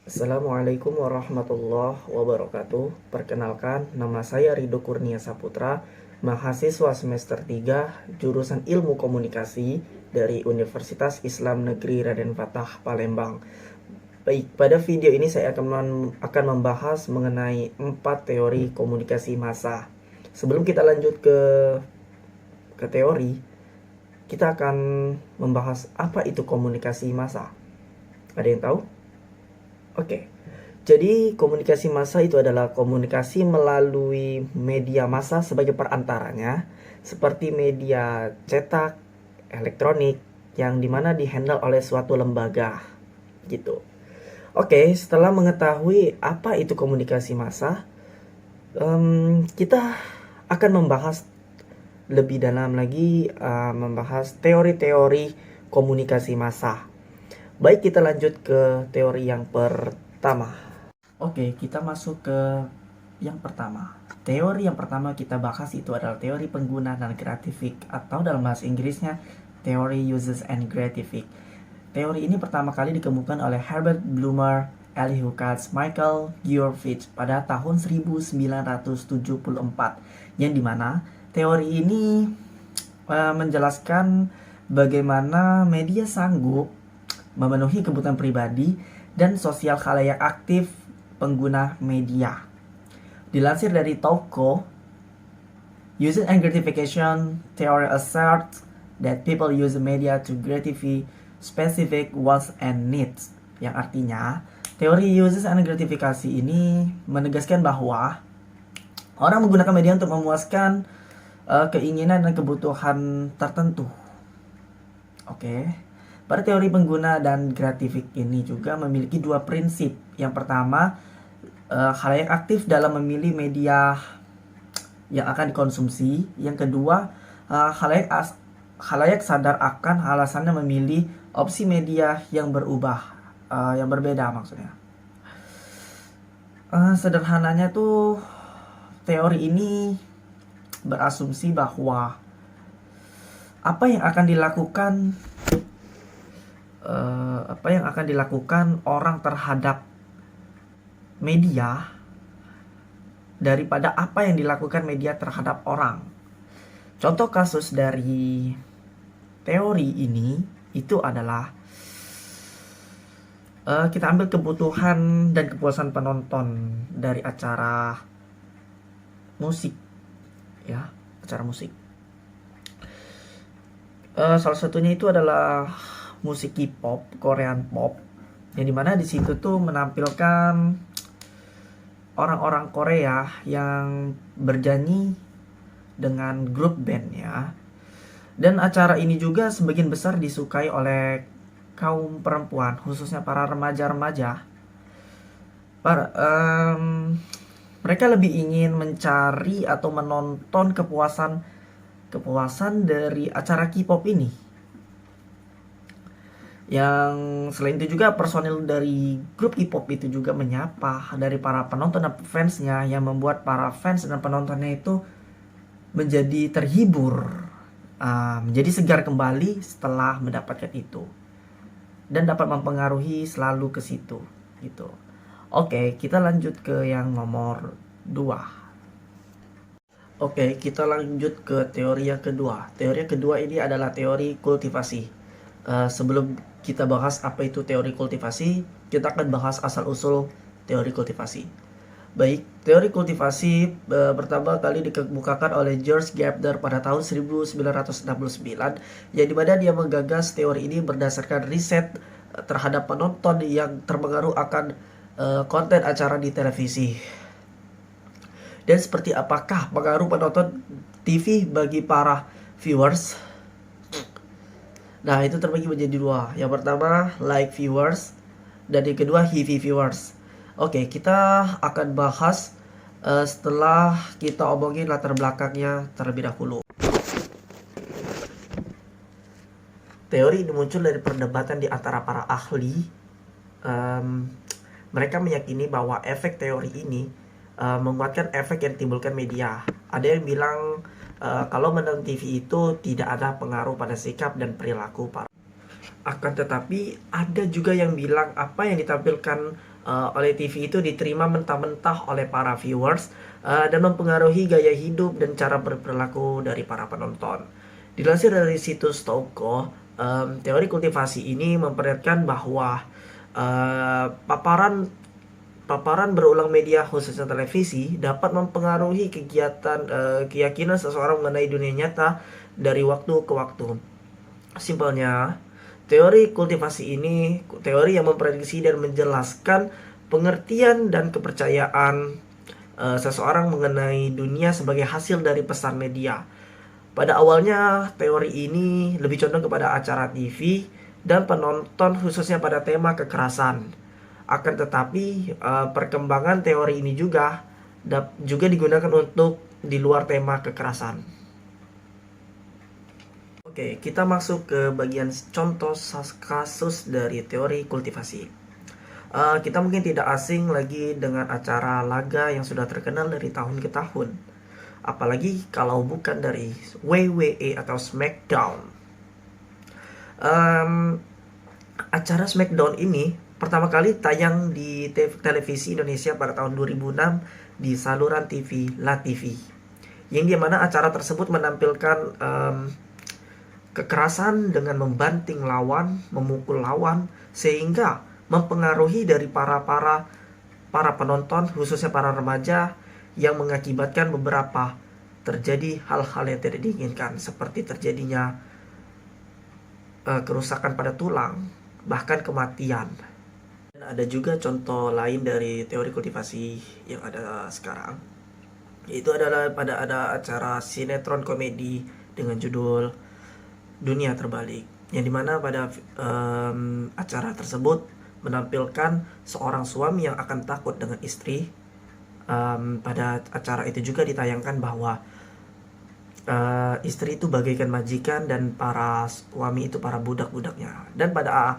Assalamualaikum warahmatullahi wabarakatuh. Perkenalkan, nama saya Rido Kurnia Saputra, mahasiswa semester 3 jurusan Ilmu Komunikasi dari Universitas Islam Negeri Raden Fatah, Palembang. Baik, pada video ini saya akan membahas mengenai 4 teori komunikasi massa. Sebelum kita lanjut ke teori, kita akan membahas apa itu komunikasi massa. Ada yang tahu? Oke, jadi komunikasi massa itu adalah komunikasi melalui media massa sebagai perantaranya, seperti media cetak, elektronik, yang dimana dihandle oleh suatu lembaga, gitu. Oke, setelah mengetahui apa itu komunikasi massa, kita akan membahas lebih dalam lagi, membahas teori-teori komunikasi massa. Baik, kita lanjut ke teori yang pertama. Oke, kita masuk ke yang pertama. Teori yang pertama kita bahas itu adalah teori pengguna dan gratific, atau dalam bahasa Inggrisnya teori uses and gratific. Teori ini pertama kali dikemukakan oleh Herbert Blumer, Elihu Katz, Michael Gurevich pada tahun 1974, yang dimana teori ini menjelaskan bagaimana media sanggup memenuhi kebutuhan pribadi dan sosial khalayak aktif pengguna media. Dilansir dari Tocco, using and gratification theory asserts that people use media to gratify specific wants and needs. Yang artinya, teori uses and gratification ini menegaskan bahwa orang menggunakan media untuk memuaskan keinginan dan kebutuhan tertentu. Oke. Pada teori pengguna dan gratific ini juga memiliki dua prinsip. Yang pertama, khalayak aktif dalam memilih media yang akan dikonsumsi. Yang kedua, khalayak sadar akan alasannya memilih opsi media yang yang berbeda maksudnya. Sederhananya tuh, teori ini berasumsi bahwa apa yang akan dilakukan orang terhadap media daripada apa yang dilakukan media terhadap orang. Contoh kasus dari teori ini itu adalah kita ambil kebutuhan dan kepuasan penonton dari acara musik, ya, acara musik. Salah satunya itu adalah musik K-pop, Korean pop, yang dimana di situ tuh menampilkan orang-orang Korea yang berjanji dengan grup band, ya. Dan acara ini juga sebagian besar disukai oleh kaum perempuan, khususnya para remaja-remaja. Mereka lebih ingin mencari atau menonton kepuasan dari acara K-pop ini. Yang selain itu juga personil dari grup K-pop itu juga menyapa dari para penonton dan fansnya, yang membuat para fans dan penontonnya itu menjadi terhibur, menjadi segar kembali setelah mendapatkan itu, dan dapat mempengaruhi selalu ke situ gitu. Oke, kita lanjut ke yang nomor 2. Oke, kita lanjut ke teori yang kedua. Teori yang kedua ini adalah teori kultivasi. Sebelum kita bahas apa itu teori kultivasi, kita akan bahas asal-usul teori kultivasi. Baik, teori kultivasi pertama kali dikemukakan oleh George Gardner pada tahun 1969, yang dimana dia menggagas teori ini berdasarkan riset terhadap penonton yang terpengaruh akan konten acara di televisi. Dan seperti apakah pengaruh penonton TV bagi para viewers? Nah, itu terbagi menjadi dua. Yang pertama, like viewers, dan yang kedua, heavy viewers. Oke, kita akan bahas setelah kita omongin latar belakangnya terlebih dahulu. Teori ini muncul dari perdebatan di antara para ahli. Mereka meyakini bahwa efek teori ini menguatkan efek yang ditimbulkan media. Ada yang bilang kalau menonton TV itu tidak ada pengaruh pada sikap dan perilaku para. Akan tetapi ada juga yang bilang apa yang ditampilkan oleh TV itu diterima mentah-mentah oleh para viewers dan mempengaruhi gaya hidup dan cara berperilaku dari para penonton. Dilansir dari situs Toko, teori kultivasi ini memperlihatkan bahwa paparan paparan berulang media khususnya televisi dapat mempengaruhi keyakinan seseorang mengenai dunia nyata dari waktu ke waktu. Simpelnya, teori kultivasi ini teori yang memprediksi dan menjelaskan pengertian dan kepercayaan seseorang mengenai dunia sebagai hasil dari pesan media. Pada awalnya, teori ini lebih condong kepada acara TV dan penonton khususnya pada tema kekerasan. Akan tetapi, perkembangan teori ini juga digunakan untuk di luar tema kekerasan. Oke, kita masuk ke bagian contoh kasus dari teori kultivasi. Kita mungkin tidak asing lagi dengan acara laga yang sudah terkenal dari tahun ke tahun. Apalagi kalau bukan dari WWE atau SmackDown. Acara SmackDown ini pertama kali tayang di televisi Indonesia pada tahun 2006 di saluran TV La TV. Yang dimana acara tersebut menampilkan kekerasan dengan membanting lawan, memukul lawan, sehingga mempengaruhi dari para penonton, khususnya para remaja, yang mengakibatkan beberapa terjadi hal-hal yang tidak diinginkan, seperti terjadinya kerusakan pada tulang, bahkan kematian. Dan ada juga contoh lain dari teori kultivasi yang ada sekarang, yaitu adalah pada ada acara sinetron komedi dengan judul Dunia Terbalik, yang dimana pada acara tersebut menampilkan seorang suami yang akan takut dengan istri. Pada acara itu juga ditayangkan bahwa istri itu bagaikan majikan dan para suami itu para budak-budaknya. Dan pada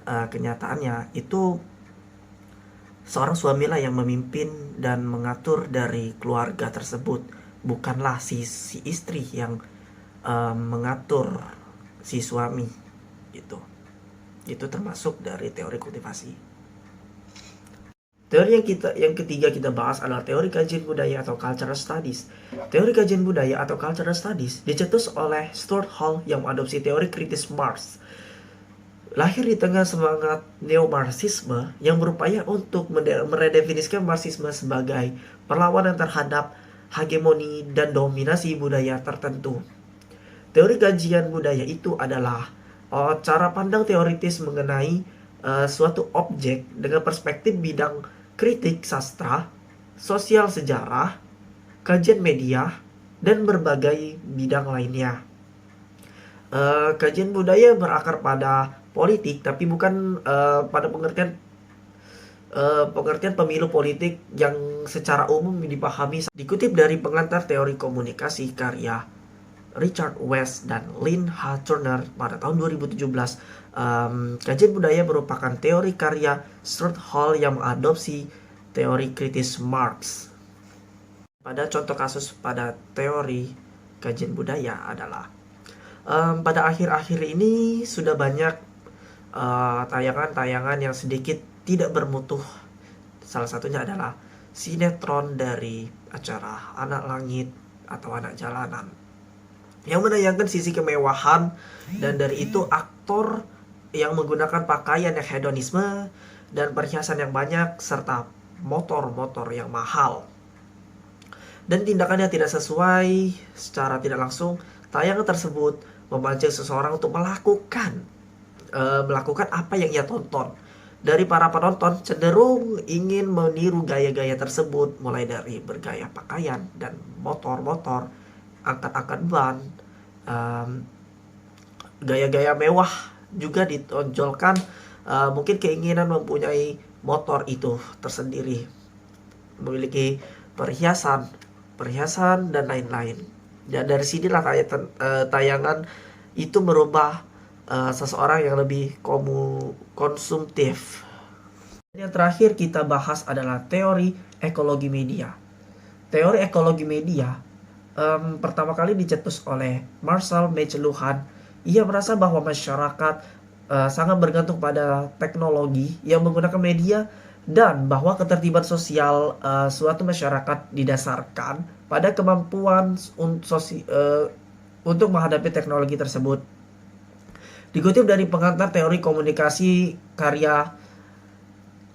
kenyataannya itu seorang suamilah yang memimpin dan mengatur dari keluarga tersebut, bukanlah si istri yang mengatur si suami gitu. Itu termasuk dari teori kultivasi. Teori yang ketiga kita bahas adalah teori kajian budaya atau cultural studies. Teori kajian budaya atau cultural studies dicetus oleh Stuart Hall yang mengadopsi teori kritis Marx. Lahir di tengah semangat neo-Marxisme yang berupaya untuk meredefinisikan Marxisme sebagai perlawanan terhadap hegemoni dan dominasi budaya tertentu. Teori kajian budaya itu adalah cara pandang teoritis mengenai suatu objek dengan perspektif bidang kritik sastra, sosial sejarah, kajian media, dan berbagai bidang lainnya. Kajian budaya berakar pada politik, tapi bukan pada pengertian pemilu politik yang secara umum dipahami. Dikutip dari pengantar teori komunikasi karya Richard West dan Lynn H. Turner pada tahun 2017, kajian budaya merupakan teori karya Stuart Hall yang mengadopsi teori kritis Marx. Pada contoh kasus pada teori kajian budaya adalah pada akhir-akhir ini sudah banyak tayangan-tayangan yang sedikit tidak bermutu. Salah satunya adalah sinetron dari acara Anak Langit atau Anak Jalanan, yang menayangkan sisi kemewahan, dan dari itu aktor yang menggunakan pakaian yang hedonisme dan perhiasan yang banyak serta motor-motor yang mahal. Dan tindakan yang tidak sesuai secara tidak langsung, tayangan tersebut memancing seseorang untuk melakukan apa yang ia tonton. Dari para penonton cenderung ingin meniru gaya-gaya tersebut, mulai dari bergaya pakaian dan motor-motor, angkat-angkat ban, gaya-gaya mewah juga ditonjolkan. Mungkin keinginan mempunyai motor itu tersendiri, memiliki perhiasan dan lain-lain. Dan dari sinilah tayangan itu merubah seseorang yang lebih konsumtif. Yang terakhir kita bahas adalah teori ekologi media. Teori ekologi media pertama kali dicetus oleh Marshall McLuhan. Ia merasa bahwa masyarakat sangat bergantung pada teknologi yang menggunakan media dan bahwa ketertiban sosial suatu masyarakat didasarkan pada kemampuan untuk menghadapi teknologi tersebut. Dikutip dari pengantar teori komunikasi karya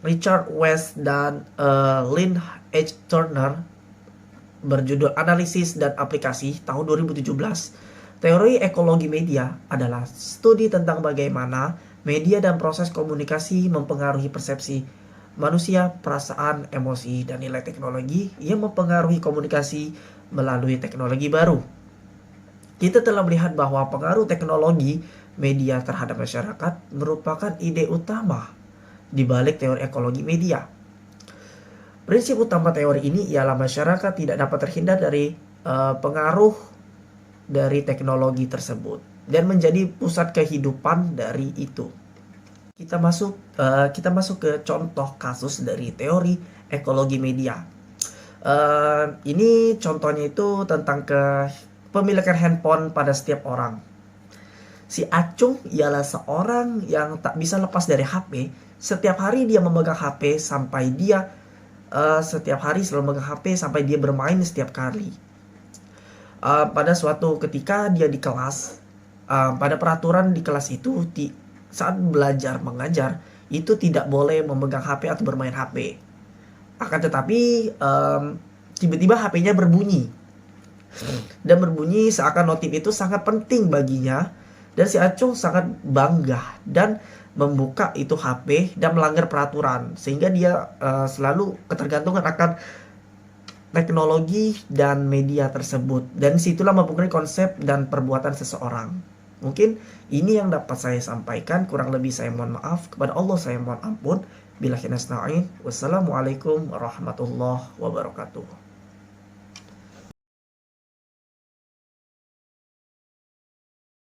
Richard West dan Lynn H. Turner berjudul Analisis dan Aplikasi tahun 2017, teori ekologi media adalah studi tentang bagaimana media dan proses komunikasi mempengaruhi persepsi manusia, perasaan, emosi, dan nilai teknologi yang mempengaruhi komunikasi melalui teknologi baru. Kita telah melihat bahwa pengaruh teknologi media terhadap masyarakat merupakan ide utama di balik teori ekologi media. Prinsip utama teori ini ialah masyarakat tidak dapat terhindar dari pengaruh dari teknologi tersebut dan menjadi pusat kehidupan dari itu. Kita masuk ke contoh kasus dari teori ekologi media. Ini contohnya itu tentang kepemilikan handphone pada setiap orang. Si Acung ialah seorang yang tak bisa lepas dari HP. Setiap hari dia memegang HP sampai dia selalu memegang HP sampai dia bermain setiap kali. Pada suatu ketika dia di kelas, pada peraturan di kelas itu saat belajar mengajar itu tidak boleh memegang HP atau bermain HP. Akan tetapi tiba-tiba HP-nya berbunyi. Dan berbunyi seakan notif itu sangat penting baginya. Dan si Acung sangat bangga dan membuka itu HP dan melanggar peraturan. Sehingga dia selalu ketergantungan akan teknologi dan media tersebut. Dan situlah mempengaruhi konsep dan perbuatan seseorang. Mungkin ini yang dapat saya sampaikan. Kurang lebih saya mohon maaf. Kepada Allah saya mohon ampun. Billahi nasta'in. Wassalamualaikum warahmatullahi wabarakatuh.